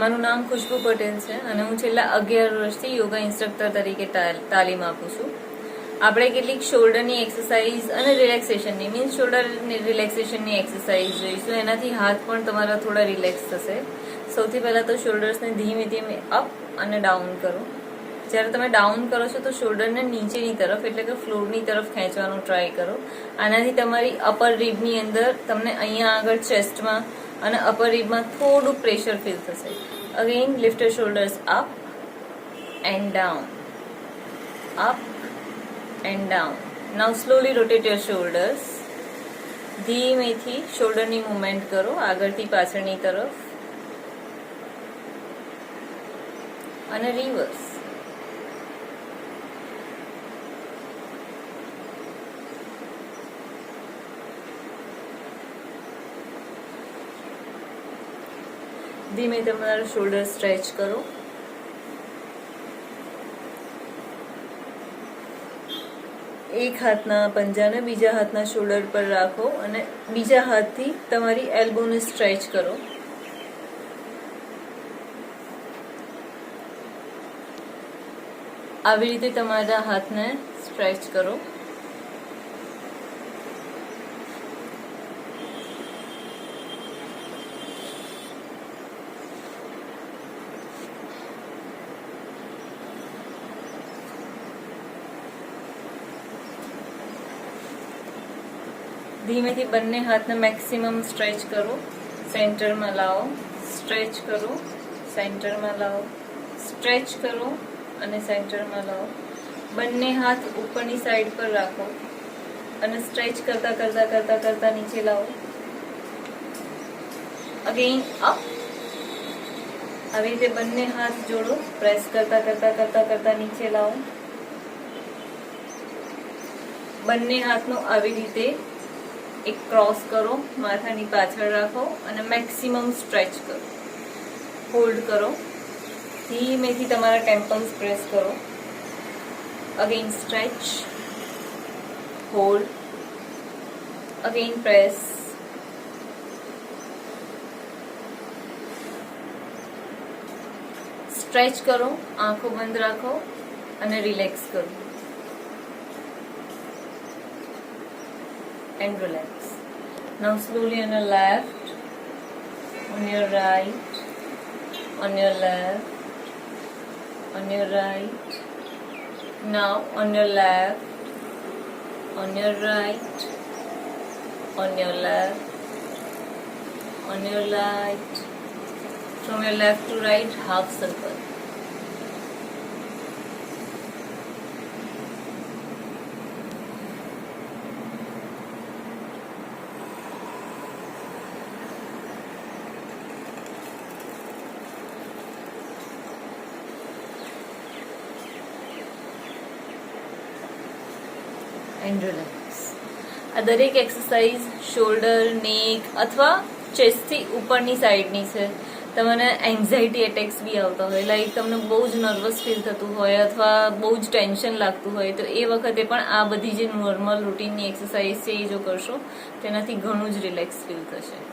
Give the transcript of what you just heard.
મારું નામ ખુશ્બુ પટેલ છે અને હું છેલ્લા 11 વર્ષથી યોગા ઇન્સ્ટ્રક્ટર તરીકે તાલીમ આપું છું. આપણે કેટલીક શોલ્ડરની એક્સરસાઇઝ અને રિલેક્સેશનની મીન્સ શોલ્ડર રિલેક્સેશનની એક્સરસાઇઝ જોઈશું. એનાથી હાથ પણ તમારા થોડા રિલેક્સ થશે. સૌથી પહેલા તો શોલ્ડર્સને ધીમે ધીમે અપ અને ડાઉન કરો. જ્યારે તમે ડાઉન કરો છો તો શોલ્ડરને નીચેની તરફ એટલે કે ફ્લોરની તરફ ખેંચવાનો ટ્રાય કરો. આનાથી તમારી અપર રીબની અંદર તમને અહીંયા આગળ ચેસ્ટમાં અને અપર રીબમાં થોડું પ્રેશર ફીલ થશે. Again lift your shoulders up and down, up and down. Now slowly rotate your shoulders. ધીમેથી શોલ્ડરની મૂવમેન્ટ કરો આગળથી પાછળની તરફ અને રિવર્સ. ધીમે તમારા શોલ્ડર સ્ટ્રેચ કરો. એક હાથના પંજાને બીજા હાથના શોલ્ડર પર રાખો અને બીજા હાથથી તમારી એલ્બોને સ્ટ્રેચ કરો. આવી રીતે તમારા હાથને સ્ટ્રેચ કરો. ધીમેથી બંને હાથને મેક્સિમમ સ્ટ્રેચ કરો. સેન્ટરમાં લાવો, સ્ટ્રેચ કરો, સેન્ટરમાં લાવો, સ્ટ્રેચ કરો અને સેન્ટરમાં લાવો. બંને હાથ ઉપરની સાઈડ પર રાખો અને સ્ટ્રેચ કરતા કરતા કરતા કરતા નીચે લાવો. Again up. આવી રીતે બંને હાથ જોડો, પ્રેસ કરતા કરતા કરતા કરતા નીચે લાવો. બંને હાથનો આવી રીતે એક ક્રોસ કરો, માથાની પાછળ રાખો અને મેક્સિમમ સ્ટ્રેચ કરો. હોલ્ડ કરો. ધીમેથી તમારા ટેમ્પલ્સ પ્રેસ કરો. Again stretch, hold, again press. Stretch કરો, આંખો બંધ રાખો અને રિલેક્સ કરો. And relax. Now slowly on your left, on your right, on your left, on your right. Now on your left, on your right, on your left, on your right. From your left to right, half circle. And relax. આ દરેક exercise shoulder, નેક અથવા ચેસ્ટથી ઉપરની સાઈડની છે. તમને anxiety attacks બી આવતા હોય, like તમને બહુ જ નર્વસ ફીલ થતું હોય અથવા બહુ જ ટેન્શન લાગતું હોય તો એ વખતે પણ આ બધી જે નોર્મલ રૂટીનની એક્સરસાઇઝ છે એ જો કરશો તેનાથી ઘણું જ રિલેક્સ ફીલ થશે.